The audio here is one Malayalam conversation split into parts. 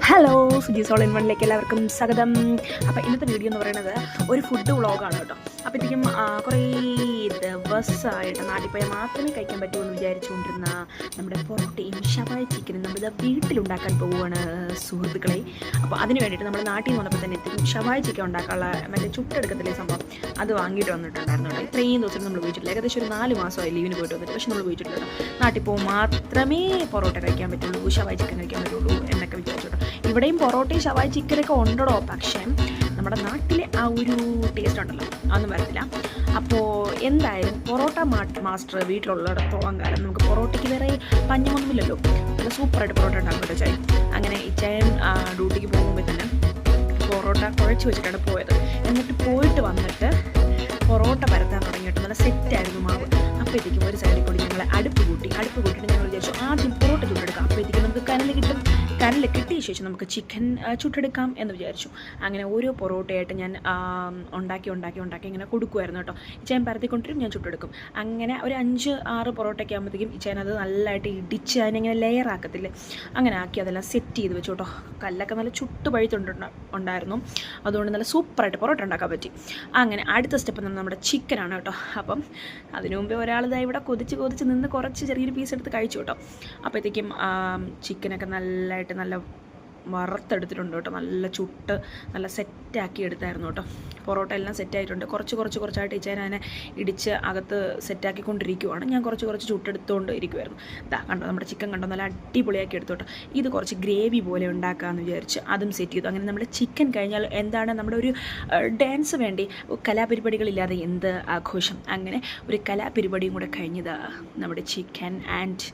ഹലോ സുജീസ് ഓൾ ഇൻ വണ്ണിലേക്ക് എല്ലാവർക്കും സ്വാഗതം. അപ്പോൾ ഇന്നത്തെ വീഡിയോ എന്ന് പറയുന്നത് ഒരു ഫുഡ് വ്ളോഗാണ് കേട്ടോ. അപ്പോഴത്തേക്കും കുറേ ദിവസമായിട്ട് നാട്ടിൽ പോയാൽ മാത്രമേ കഴിക്കാൻ പറ്റൂ എന്ന് വിചാരിച്ചുകൊണ്ടിരുന്ന നമ്മുടെ പൊറോട്ടയും ഷവായി ചിക്കനും നമ്മളിത് വീട്ടിലുണ്ടാക്കാൻ പോവുകയാണ് സുഹൃത്തുക്കളെ. അപ്പോൾ അതിന് വേണ്ടിയിട്ട് നമ്മൾ നാട്ടിൽ നിന്ന് വന്നപ്പോൾ തന്നെ എത്തിക്കും ഷവായി ചിക്കൻ ഉണ്ടാക്കാനുള്ള മറ്റേ ചുട്ടെടുക്കത്തിലെ സംഭവം അത് വാങ്ങിയിട്ട് വന്നിട്ടുണ്ടായിരുന്നു കേട്ടോ. ഇത്രയും ദിവസം നമ്മൾ ഉപയോഗിച്ചിട്ടില്ല, ഏകദേശം ഒരു 4 മാസമായി ലീവിന് പോയിട്ട് വന്നിട്ട്. പക്ഷെ നമ്മൾ ഉപയോഗിച്ചിട്ടില്ല. നാട്ടിൽ പോകുമ്പോൾ മാത്രമേ പൊറോട്ട കഴിക്കാൻ പറ്റുള്ളൂ, ഷവായി ചിക്കൻ കഴിക്കാൻ പറ്റുള്ളൂ എന്നൊക്കെ വിചാരിച്ചു കേട്ടോ. ഇവിടെയും പൊറോട്ടയും ഷവായി ചിക്കനൊക്കെ ഉണ്ടോ, പക്ഷേ നമ്മുടെ നാട്ടിലെ ആ ഒരു ടേസ്റ്റ് ഉണ്ടല്ലോ അതൊന്നും വരത്തില്ല. അപ്പോൾ എന്തായാലും പൊറോട്ട മാസ്റ്റർ വീട്ടിലുള്ളിടത്തോളം കാലം നമുക്ക് പൊറോട്ടയ്ക്ക് വേറെ പഞ്ഞമൊന്നുമില്ലല്ലോ. നല്ല സൂപ്പറായിട്ട് പൊറോട്ട ഉണ്ടാകും കേട്ടോ ചായ. അങ്ങനെ ഈ ചായൻ ഡ്യൂട്ടിക്ക് പോകുമ്പോൾ തന്നെ പൊറോട്ട കുഴച്ച് വെച്ചിട്ടാണ് പോയത്. എന്നിട്ട് പോയിട്ട് വന്നിട്ട് പൊറോട്ട പരത്താൻ തുടങ്ങിയിട്ട് നല്ല സെറ്റായിരുന്നു മാവ്. അപ്പോഴത്തേക്കും ഒരു സൈഡിൽ കൂടി ഞങ്ങൾ അടുപ്പ് കൂട്ടിയിട്ട് ഞങ്ങൾ വിചാരിച്ചു ആദ്യം പൊറോട്ട ചുട്ടെടുക്കാം. അപ്പോഴത്തേക്കും നമുക്ക് കനൽ കിട്ടിയ ശേഷം നമുക്ക് ചിക്കൻ ചുട്ടെടുക്കാം എന്ന് വിചാരിച്ചു. അങ്ങനെ ഓരോ പൊറോട്ടയായിട്ട് ഞാൻ ഉണ്ടാക്കി ഇങ്ങനെ കൊടുക്കുമായിരുന്നു കേട്ടോ. ഇച്ചായൻ പരത്തിക്കൊണ്ടിരും, ഞാൻ ചുട്ടെടുക്കും. അങ്ങനെ ഒരു 5-6 പൊറോട്ടയ്ക്ക് ആകുമ്പോഴത്തേക്കും ഇച്ചായൻ അത് നല്ലതായിട്ട് ഇടിച്ച് അതിനെങ്ങനെ ലെയർ ആക്കത്തില്ലേ, അങ്ങനെ ആക്കി അതെല്ലാം സെറ്റ് ചെയ്ത് വെച്ചു കേട്ടോ. കല്ലൊക്കെ നല്ല ചുട്ട് പഴുത്തുണ്ടായിരുന്നു, അതുകൊണ്ട് നല്ല സൂപ്പറായിട്ട് പൊറോട്ട ഉണ്ടാക്കാൻ പറ്റി. അങ്ങനെ അടുത്ത സ്റ്റെപ്പ് നമ്മുടെ ചിക്കനാണ് കേട്ടോ. അപ്പം അതിനു മുമ്പേ ഒരാളിതാ ഇവിടെ കൊതിച്ച് നിന്ന് കുറച്ച് ചെറിയൊരു പീസ് എടുത്ത് കഴിച്ചു കേട്ടോ. അപ്പോഴത്തേക്കും ചിക്കനൊക്കെ നല്ല വറുത്തെടുത്തിട്ടുണ്ട് കേട്ടോ. നല്ല ചുട്ട് നല്ല സെറ്റാക്കി എടുത്തായിരുന്നു കേട്ടോ. പൊറോട്ട എല്ലാം സെറ്റായിട്ടുണ്ട്. കുറച്ചായിട്ട് ഇച്ചാൻ അതിനെ ഇടിച്ച് അകത്ത് സെറ്റാക്കിക്കൊണ്ടിരിക്കുവാണ്. ഞാൻ കുറച്ച് ചുട്ടെടുത്തുകൊണ്ട് ഇരിക്കുമായിരുന്നു. ഇതാ കണ്ടോ, നമ്മുടെ ചിക്കൻ കണ്ടോ നല്ല അടിപൊളിയാക്കി എടുത്തു കേട്ടോ. ഇത് കുറച്ച് ഗ്രേവി പോലെ ഉണ്ടാക്കാമെന്ന് വിചാരിച്ച് അതും സെറ്റ് ചെയ്തു. അങ്ങനെ നമ്മുടെ ചിക്കൻ കഴിഞ്ഞാൽ എന്താണ് നമ്മുടെ ഒരു ഡാൻസ് വേണ്ടി, കലാപരിപാടികളില്ലാതെ എന്ത് ആഘോഷം. അങ്ങനെ ഒരു കലാപരിപാടിയും കൂടെ കഴിഞ്ഞത് നമ്മുടെ ചിക്കൻ ആൻഡ്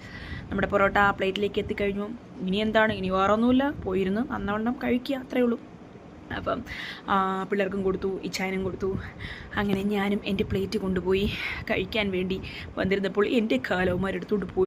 നമ്മുടെ പൊറോട്ട പ്ലേറ്റിലേക്ക് എത്തിക്കഴിഞ്ഞു. ഇനി എന്താണ്, ഇനി വേറൊന്നുമില്ല, പോയിരുന്ന് നന്നവണ്ണം കഴിക്കുക, അത്രയേ ഉള്ളൂ. അപ്പം പിള്ളേർക്കും കൊടുത്തു, ഇച്ചായനും കൊടുത്തു. അങ്ങനെ ഞാനും എൻ്റെ പ്ലേറ്റ് കൊണ്ടുപോയി കഴിക്കാൻ വേണ്ടി വന്നിരുന്നപ്പോൾ എൻ്റെ കാലവന്മാരെടുത്തോണ്ട് പോയി.